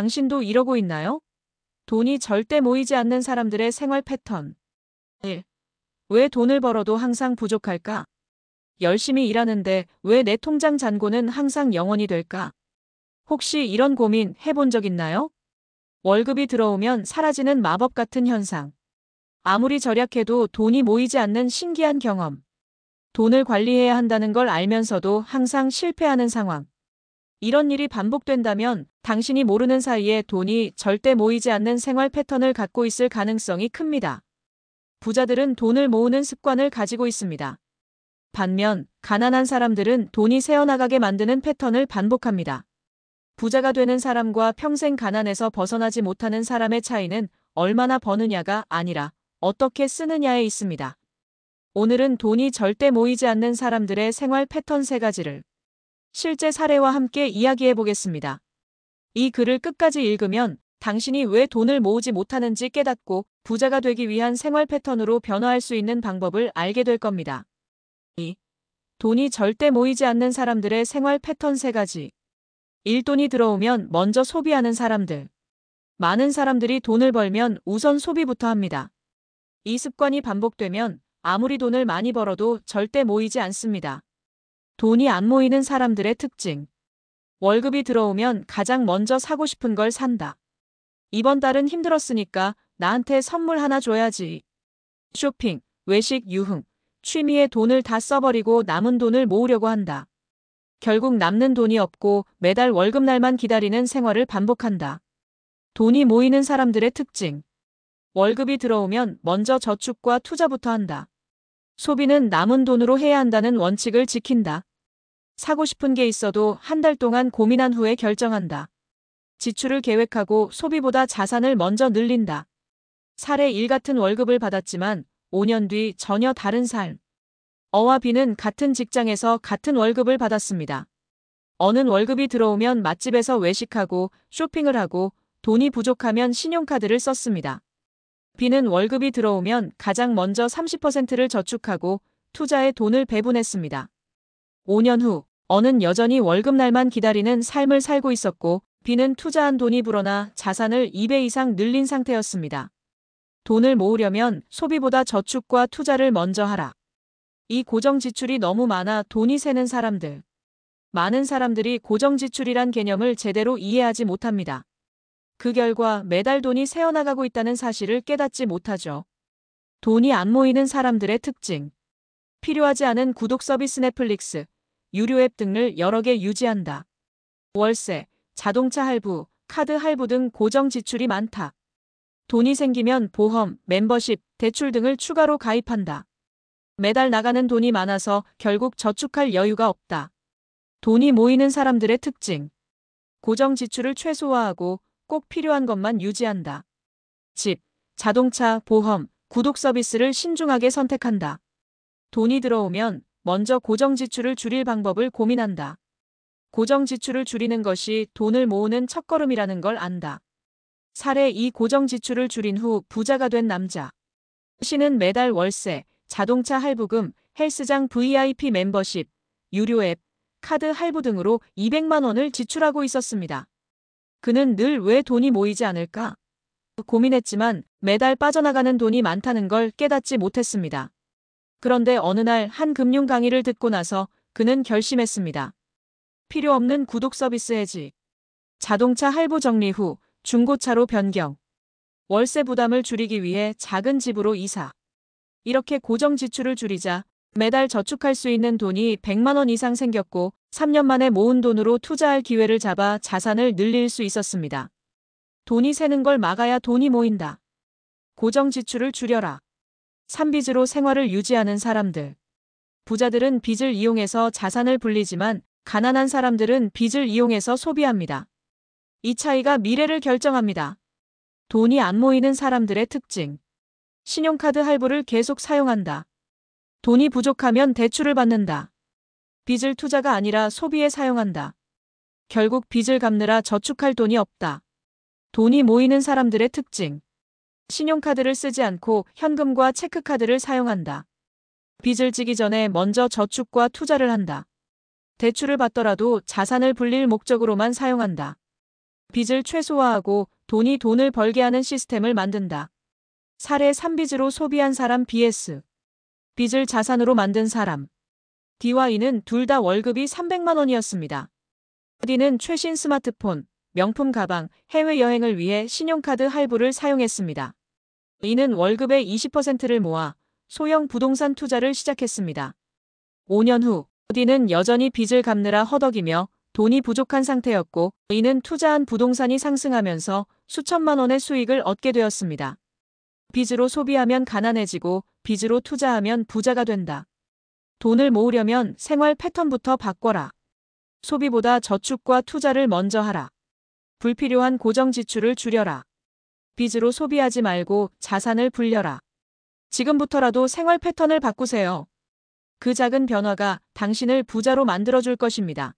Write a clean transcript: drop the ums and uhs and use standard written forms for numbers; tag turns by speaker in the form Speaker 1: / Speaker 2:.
Speaker 1: 당신도 이러고 있나요? 돈이 절대 모이지 않는 사람들의 생활 패턴. 1. 왜 돈을 벌어도 항상 부족할까? 열심히 일하는데 왜 내 통장 잔고는 항상 0원이 될까? 혹시 이런 고민 해본 적 있나요? 월급이 들어오면 사라지는 마법 같은 현상. 아무리 절약해도 돈이 모이지 않는 신기한 경험. 돈을 관리해야 한다는 걸 알면서도 항상 실패하는 상황. 이런 일이 반복된다면 당신이 모르는 사이에 돈이 절대 모이지 않는 생활 패턴을 갖고 있을 가능성이 큽니다. 부자들은 돈을 모으는 습관을 가지고 있습니다. 반면 가난한 사람들은 돈이 새어나가게 만드는 패턴을 반복합니다. 부자가 되는 사람과 평생 가난에서 벗어나지 못하는 사람의 차이는 얼마나 버느냐가 아니라 어떻게 쓰느냐에 있습니다. 오늘은 돈이 절대 모이지 않는 사람들의 생활 패턴 3가지를 실제 사례와 함께 이야기해 보겠습니다. 이 글을 끝까지 읽으면 당신이 왜 돈을 모으지 못하는지 깨닫고 부자가 되기 위한 생활 패턴으로 변화할 수 있는 방법을 알게 될 겁니다. 2. 돈이 절대 모이지 않는 사람들의 생활 패턴 3가지. 1. 돈이 들어오면 먼저 소비하는 사람들. 많은 사람들이 돈을 벌면 우선 소비부터 합니다. 이 습관이 반복되면 아무리 돈을 많이 벌어도 절대 모이지 않습니다. 돈이 안 모이는 사람들의 특징. 월급이 들어오면 가장 먼저 사고 싶은 걸 산다. 이번 달은 힘들었으니까 나한테 선물 하나 줘야지. 쇼핑, 외식, 유흥, 취미에 돈을 다 써버리고 남은 돈을 모으려고 한다. 결국 남는 돈이 없고 매달 월급날만 기다리는 생활을 반복한다. 돈이 모이는 사람들의 특징. 월급이 들어오면 먼저 저축과 투자부터 한다. 소비는 남은 돈으로 해야 한다는 원칙을 지킨다. 사고 싶은 게 있어도 한 달 동안 고민한 후에 결정한다. 지출을 계획하고 소비보다 자산을 먼저 늘린다. 사례 1. 같은 월급을 받았지만 5년 뒤 전혀 다른 삶. 어와 B는 같은 직장에서 같은 월급을 받았습니다. 어는 월급이 들어오면 맛집에서 외식하고 쇼핑을 하고 돈이 부족하면 신용카드를 썼습니다. B는 월급이 들어오면 가장 먼저 30%를 저축하고 투자에 돈을 배분했습니다. 5년 후, 어는 여전히 월급날만 기다리는 삶을 살고 있었고 B는 투자한 돈이 불어나 자산을 2배 이상 늘린 상태였습니다. 돈을 모으려면 소비보다 저축과 투자를 먼저 하라. 이 고정 지출이 너무 많아 돈이 새는 사람들. 많은 사람들이 고정 지출이란 개념을 제대로 이해하지 못합니다. 그 결과 매달 돈이 새어나가고 있다는 사실을 깨닫지 못하죠. 돈이 안 모이는 사람들의 특징. 필요하지 않은 구독 서비스 넷플릭스, 유료 앱 등을 여러 개 유지한다. 월세, 자동차 할부, 카드 할부 등 고정 지출이 많다. 돈이 생기면 보험, 멤버십, 대출 등을 추가로 가입한다. 매달 나가는 돈이 많아서 결국 저축할 여유가 없다. 돈이 모이는 사람들의 특징. 고정 지출을 최소화하고 꼭 필요한 것만 유지한다. 집, 자동차, 보험, 구독 서비스를 신중하게 선택한다. 돈이 들어오면 먼저 고정 지출을 줄일 방법을 고민한다. 고정 지출을 줄이는 것이 돈을 모으는 첫걸음이라는 걸 안다. 사례 2. 고정 지출을 줄인 후 부자가 된 남자. 씨는 매달 월세, 자동차 할부금, 헬스장 VIP 멤버십, 유료 앱, 카드 할부 등으로 200만 원을 지출하고 있었습니다. 그는 늘 왜 돈이 모이지 않을까? 고민했지만 매달 빠져나가는 돈이 많다는 걸 깨닫지 못했습니다. 그런데 어느 날 한 금융 강의를 듣고 나서 그는 결심했습니다. 필요 없는 구독 서비스 해지. 자동차 할부 정리 후 중고차로 변경. 월세 부담을 줄이기 위해 작은 집으로 이사. 이렇게 고정 지출을 줄이자 매달 저축할 수 있는 돈이 100만 원 이상 생겼고 3년 만에 모은 돈으로 투자할 기회를 잡아 자산을 늘릴 수 있었습니다. 돈이 새는 걸 막아야 돈이 모인다. 고정 지출을 줄여라. 산빚으로 생활을 유지하는 사람들. 부자들은 빚을 이용해서 자산을 불리지만 가난한 사람들은 빚을 이용해서 소비합니다. 이 차이가 미래를 결정합니다. 돈이 안 모이는 사람들의 특징. 신용카드 할부를 계속 사용한다. 돈이 부족하면 대출을 받는다. 빚을 투자가 아니라 소비에 사용한다. 결국 빚을 갚느라 저축할 돈이 없다. 돈이 모이는 사람들의 특징. 신용카드를 쓰지 않고 현금과 체크카드를 사용한다. 빚을 지기 전에 먼저 저축과 투자를 한다. 대출을 받더라도 자산을 불릴 목적으로만 사용한다. 빚을 최소화하고 돈이 돈을 벌게 하는 시스템을 만든다. 사례 3빚으로 소비한 사람 vs 빚을 자산으로 만든 사람. D와 E는 둘 다 월급이 300만 원이었습니다. D는 최신 스마트폰, 명품 가방, 해외여행을 위해 신용카드 할부를 사용했습니다. E는 월급의 20%를 모아 소형 부동산 투자를 시작했습니다. 5년 후, D는 여전히 빚을 갚느라 허덕이며 돈이 부족한 상태였고, E는 투자한 부동산이 상승하면서 수천만 원의 수익을 얻게 되었습니다. 빚으로 소비하면 가난해지고 빚으로 투자하면 부자가 된다. 돈을 모으려면 생활 패턴부터 바꿔라. 소비보다 저축과 투자를 먼저 하라. 불필요한 고정 지출을 줄여라. 빚으로 소비하지 말고 자산을 불려라. 지금부터라도 생활 패턴을 바꾸세요. 그 작은 변화가 당신을 부자로 만들어줄 것입니다.